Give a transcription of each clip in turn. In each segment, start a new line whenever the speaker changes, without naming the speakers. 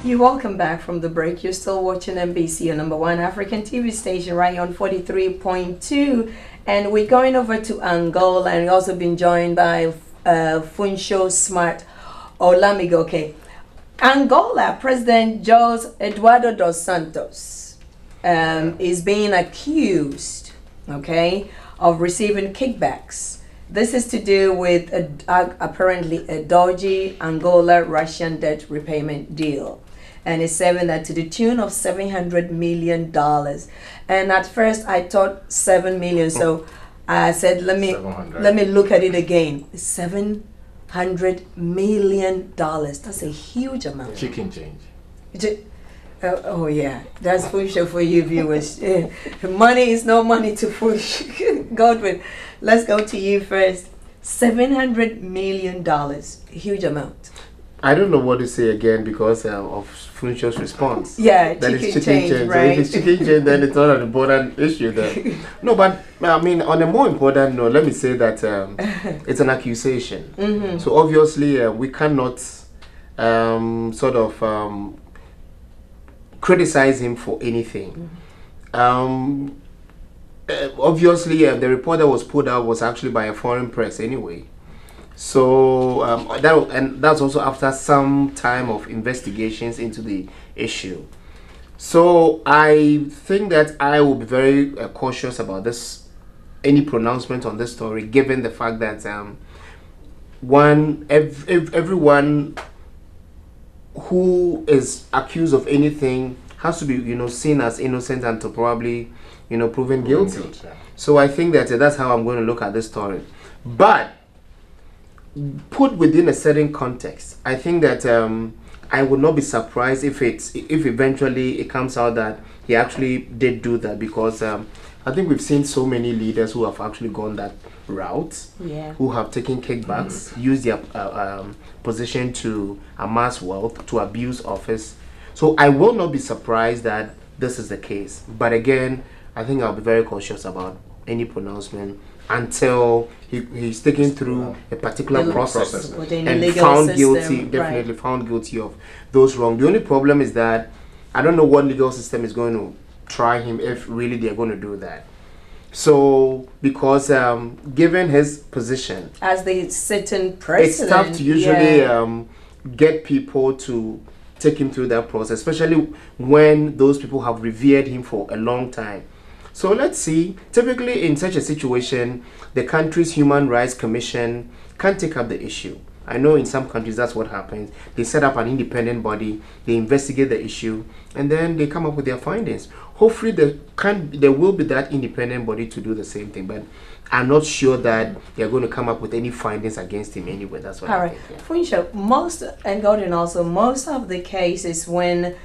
You're welcome back from the break. You're still watching NBC, your number one African TV station, right on 43.2. And we're going over to Angola, and we've also been joined by Funsho Smart Olamigo. Okay. Angola President Jose Eduardo dos Santos is being accused, okay, of receiving kickbacks. This is to do with apparently a dodgy Angola-Russian debt repayment deal. And it's saying that to the tune of $700 million. And at first I thought 7 million. So I said, let me look at it again. $700 million. That's a huge amount.
Chicken change.
Oh yeah, that's Funsho for you viewers. Money is no money to Funsho. Godwin, let's go to you first. $700 million, huge amount.
I don't know what to say again because of Funsho's response.
Yeah,
that
chicken
is chicken
change,
change.
right?
So if it's chicken change, then it's not an important issue there. No, but I mean, on a more important note, let me say that it's an accusation.
Mm-hmm.
So obviously, we cannot criticize him for anything. Obviously, the report that was put out was actually by a foreign press anyway. So that's also after some time of investigations into the issue. So I think that I will be very cautious about this, any pronouncement on this story, given the fact that everyone who is accused of anything has to be, seen as innocent until probably, proven guilty. So I think that that's how I'm going to look at this story. But put within a certain context, I think that I would not be surprised if eventually it comes out that he actually did do that, because I think we've seen so many leaders who have actually gone that route, who have taken kickbacks, used their position to amass wealth, to abuse office. So I will not be surprised that this is the case. But again, I think I'll be very cautious about any pronouncement until he's taken through a particular process and found guilty, definitely found guilty of those wrong. The only problem is that I don't know what legal system is going to try him if really they're going to do that. So, because given his position
as the sitting president,
it's tough to usually get people to take him through that process, especially when those people have revered him for a long time. So let's see. Typically in such a situation, the country's Human Rights Commission can take up the issue. I know in some countries that's what happens. They set up an independent body, they investigate the issue, and then they come up with their findings. Hopefully there will be that independent body to do the same thing, but I'm not sure that they're going to come up with any findings against him anyway. That's what I think. Yeah.
Funsho, most of the cases when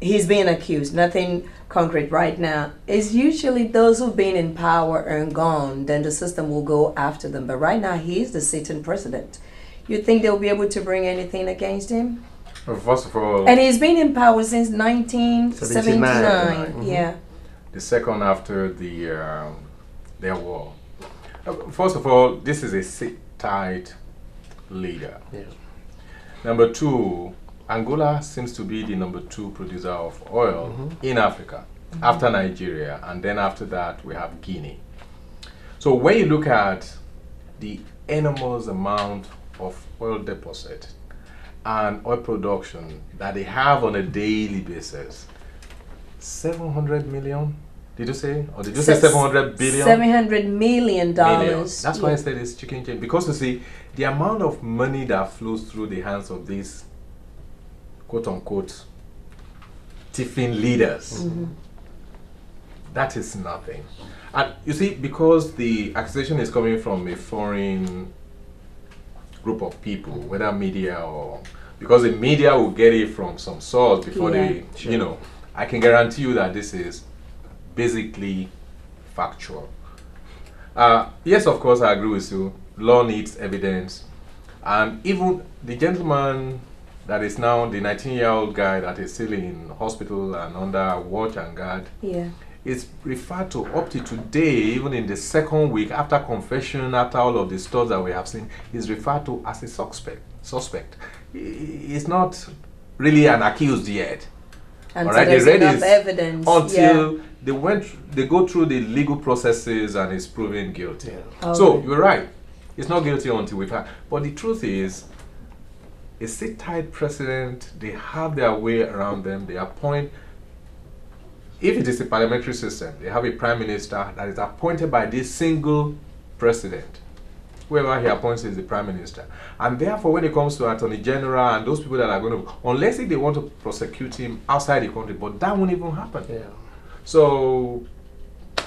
he's being accused, nothing concrete right now, is usually those who've been in power and gone, then the system will go after them. But right now, he's the sitting president. You think they'll be able to bring anything against him?
Well, first of all,
and he's been in power since 1979.
Mm-hmm.
Yeah.
The second after their war. First of all, this is a sit-tight leader.
Yeah.
Number two, Angola seems to be the number 2 producer of oil in Africa, after Nigeria, and then after that we have Guinea. So when you look at the enormous amount of oil deposit and oil production that they have on a daily basis, 700 million, did you say? Or did you say 700 billion?
$700 million.
That's why I said it's chicken change. Because you see, the amount of money that flows through the hands of these quote-unquote tiffin leaders, that is nothing. And you see, because the accusation is coming from a foreign group of people, whether media or... Because the media will get it from some source before they, I can guarantee you that this is basically factual. Yes, of course, I agree with you. Law needs evidence. And even the gentleman that is now the 19-year-old guy that is still in hospital and under watch and guard is referred to up to today, even in the second week after confession, after all of the stuff that we have seen, is referred to as a suspect. It's not really an accused yet.
Until
All right,
there's
they read
enough
his-
evidence.
Until they go through the legal processes and is proven guilty.
Yeah.
So
Okay.
you're right. It's not guilty until we've had. But the truth is, a sit-tight president, they have their way around them. They appoint. If it is a parliamentary system, they have a prime minister that is appointed by this single president. Whoever he appoints is the prime minister. And therefore, when it comes to attorney general and those people that are going to, unless if they want to prosecute him outside the country, but that won't even happen.
Yeah.
So,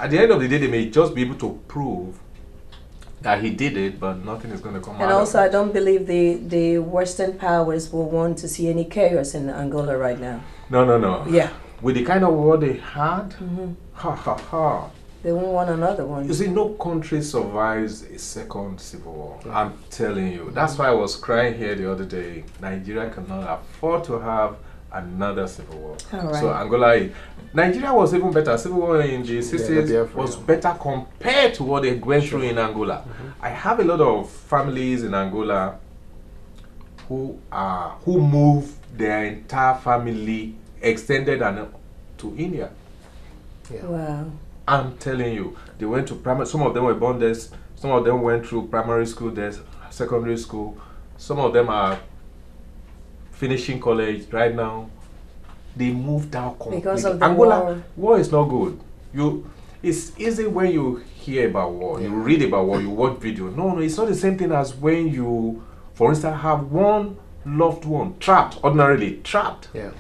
at the end of the day, they may just be able to prove that he did it, but nothing is going to come out
And also,
of
I
it.
don't believe the Western powers will want to see any chaos in Angola right now.
No.
Yeah.
With the kind of war they had,
Hmm.
ha.
They won't want another one.
You see, no country survives a second civil war. I'm telling you. That's why I was crying here the other day. Nigeria cannot afford to have another civil war.
All right.
So Angola, Nigeria was even better. Civil war in the 60s
Biafra,
was
yeah.
better compared to what they went through in Angola. I have a lot of families in Angola who moved their entire family extended and to India.
Yeah.
Wow.
I'm telling you, they went to primary. Some of them were born there. Some of them went through primary school there, secondary school. Some of them are finishing college right now. They moved out completely.
Because of the
Angola, war is not good. It's easy when you hear about war, you read about war, you watch video. No, it's not the same thing as when you, for instance, have one loved one trapped, ordinarily trapped.
Yeah.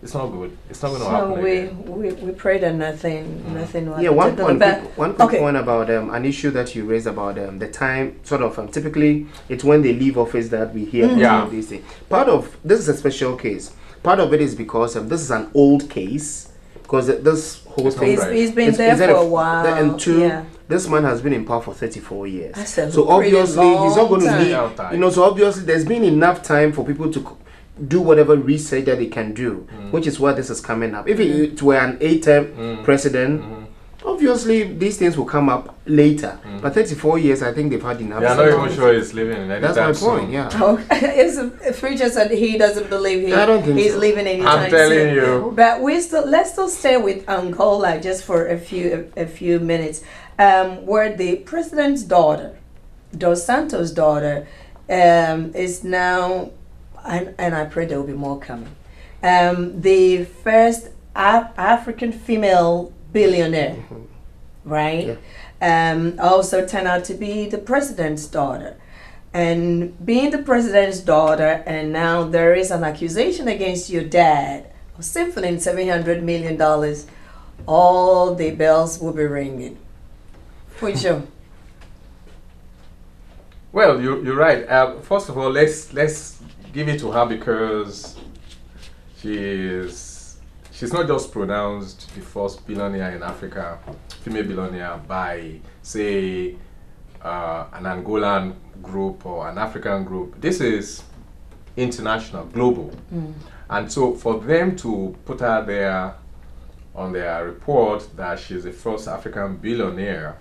It's not good. It's not going to happen
So
again.
we pray that nothing will
Yeah, one
happen.
point,
But-
one quick
okay.
point about an issue that you raised about the time, sort of, typically it's when they leave office that we hear about
Yeah.
some of these things. Part of, this is a special case. Part of it is because this is an old case, because this whole
It's not
thing,
right.
He's been
it's-
there
it's
for
that
a while.
and two,
Yeah.
this man has been in power for 34 years.
That's a
So
pretty
obviously he's not going to
long
leave,
time.
you know, so obviously there's been enough time for people to do whatever research that they can do, which is why this is coming up. If it were an 8-term president, obviously these things will come up later. But 34 years, I think they've had enough.
Yeah, I'm not
time.
even sure he's living in any
That's my
time soon.
point, yeah.
Oh, Future said he doesn't believe
I don't think
he's
so.
leaving anytime
I'm telling
soon.
you.
But let's still stay with Angola just for a few minutes, where the president's daughter, Dos Santos' daughter, is now, and I pray there will be more coming. The first African female billionaire, right? Also turned out to be the president's daughter. And being the president's daughter, and now there is an accusation against your dad of siphoning $700 million, all the bells will be ringing. For sure.
Well, you're right. First of all, let's give it to her because she's not just pronounced the first billionaire in Africa, female billionaire by, say, an Angolan group or an African group. This is international, global. And so for them to put her there on their report that she's the first African billionaire,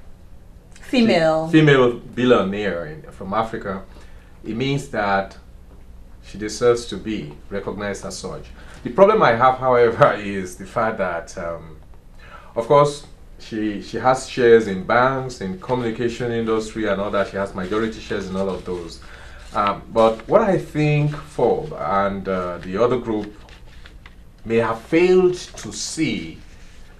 Female.
female billionaire from Africa, it means that she deserves to be recognized as such. The problem I have, however, is the fact that, of course, she has shares in banks, in communication industry and all that. She has majority shares in all of those. But what I think Forbes and the other group may have failed to see,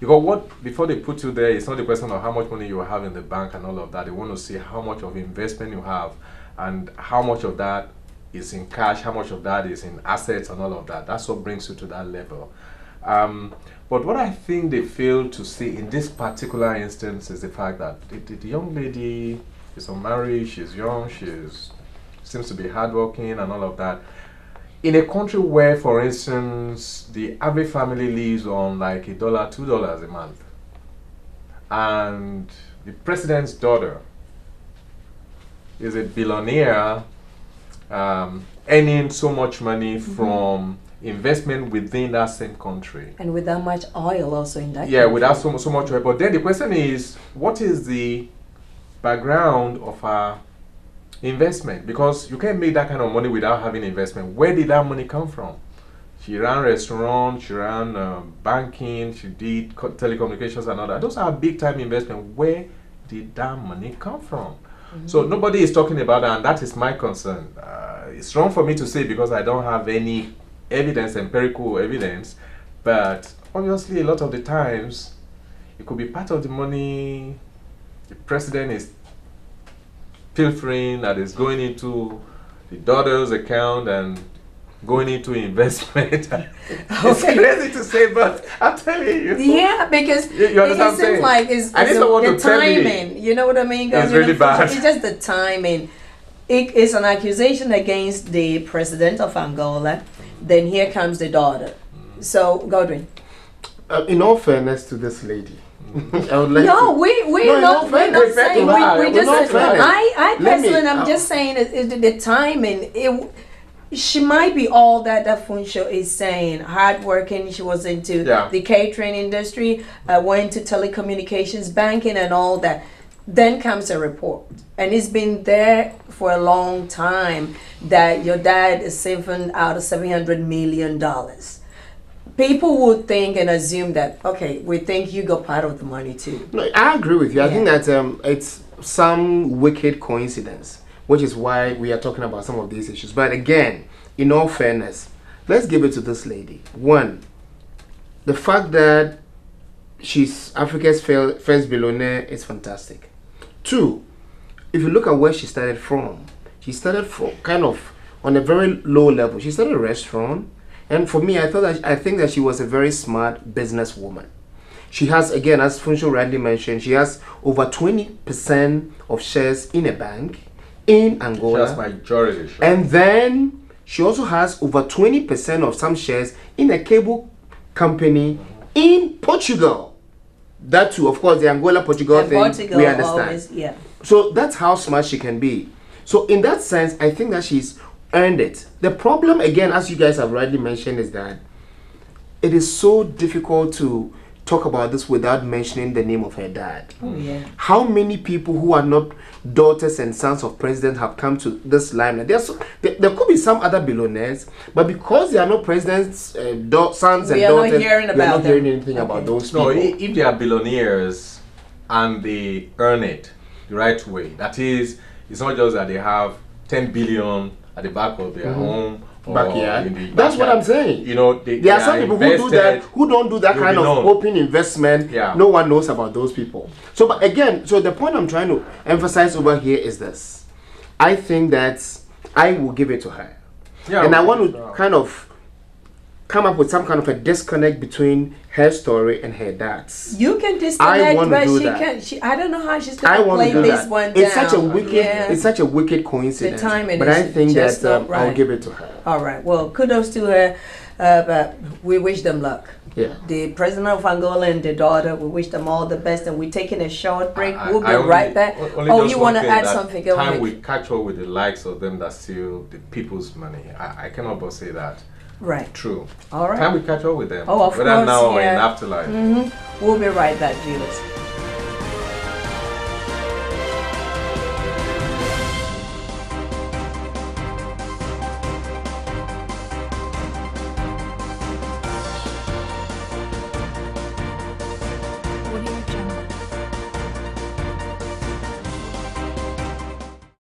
because before they put you there, it's not the question of how much money you have in the bank and all of that. They want to see how much of investment you have and how much of that is in cash, how much of that is in assets and all of that. That's what brings you to that level. But what I think they failed to see in this particular instance is the fact that the young lady is unmarried, she's young, seems to be hardworking and all of that. In a country where, for instance, the average family lives on like $1, $2 a month, and the president's daughter is a billionaire earning so much money from investment within that same country.
And with that much oil also in that
Yeah,
country.
without so much oil. But then the question is, what is the background of our investment? Because you can't make that kind of money without having investment. Where did that money come from? She ran restaurants, she ran banking, she did telecommunications and all that. Those are big time investment. Where did that money come from? So nobody is talking about that, and that is my concern. It's wrong for me to say because I don't have any evidence, empirical evidence, but obviously a lot of the times it could be part of the money the president is pilfering that is going into the daughter's account and going into investment. It's crazy to say, but I'm telling you.
Yeah, because
You understand what I'm
it
saying?
seems like it's
I need someone
the
to tell me.
timing. You know what I mean?
It's really bad.
It's just the timing. It is an accusation against the president of Angola. Then here comes the daughter. So, Godwin.
In all fairness to this lady, I would like
No,
to.
we're not saying. We just. I personally, I'm just saying is the timing. She might be all that Funsho is saying. Hardworking. She was into the catering industry. Went to telecommunications, banking, and all that. Then comes a report, and it's been there for a long time that your dad is saving out of $700 million. People would think and assume that, okay, we think you got part of the money too.
No, I agree with you. I think that it's some wicked coincidence, which is why we are talking about some of these issues. But again, in all fairness, let's give it to this lady. One, the fact that she's Africa's first billionaire is fantastic. Two, if you look at where she started from kind of on a very low level. She started a restaurant. And for me, I think that she was a very smart businesswoman. She has, again, as Funsho rightly mentioned, she has over 20% of shares in a bank in Angola.
That's majority share.
And then she also has over 20% of some shares in a cable company in Portugal. That too, of course, the Angola-Portugal thing,
Portugal
we understand.
Always,
So that's how smart she can be. So in that sense, I think that she's earned it. The problem, again, as you guys have rightly mentioned, is that it is so difficult to talk about this without mentioning the name of her dad.
Oh, yeah.
How many people who are not daughters and sons of presidents have come to this limelight? There could be some other billionaires, but because they are not presidents' sons and daughters, we are not hearing anything about those people.
No, if they are billionaires and they earn it the right way, that is, it's not just that they have 10 billion at the back of their home or
backyard. That's what I'm saying.
You know,
there are some people who do that, who don't do that kind of open investment. No one knows about those people. So, but again, so the point I'm trying to emphasize over here is this: I think that I will give it to her, and I want to kind of come up with some kind of a disconnect between her story and her dad's.
You can disconnect, but she can't. I don't know how she's going to play this one down.
It's such a wicked coincidence.
The timing
but
is
I think
just
that
right.
I'll give it to her.
All right. Well, kudos to her. But we wish them luck.
Yeah.
The president of Angola and the daughter, we wish them all the best. And we're taking a short break. We'll be right back. Oh, you want to add something?
Time we catch up with the likes of them that steal the people's money. I cannot but say that.
Right.
True.
All right.
Can we catch up with them?
Oh, of course.
Whether now or in afterlife.
We'll be right back, viewers.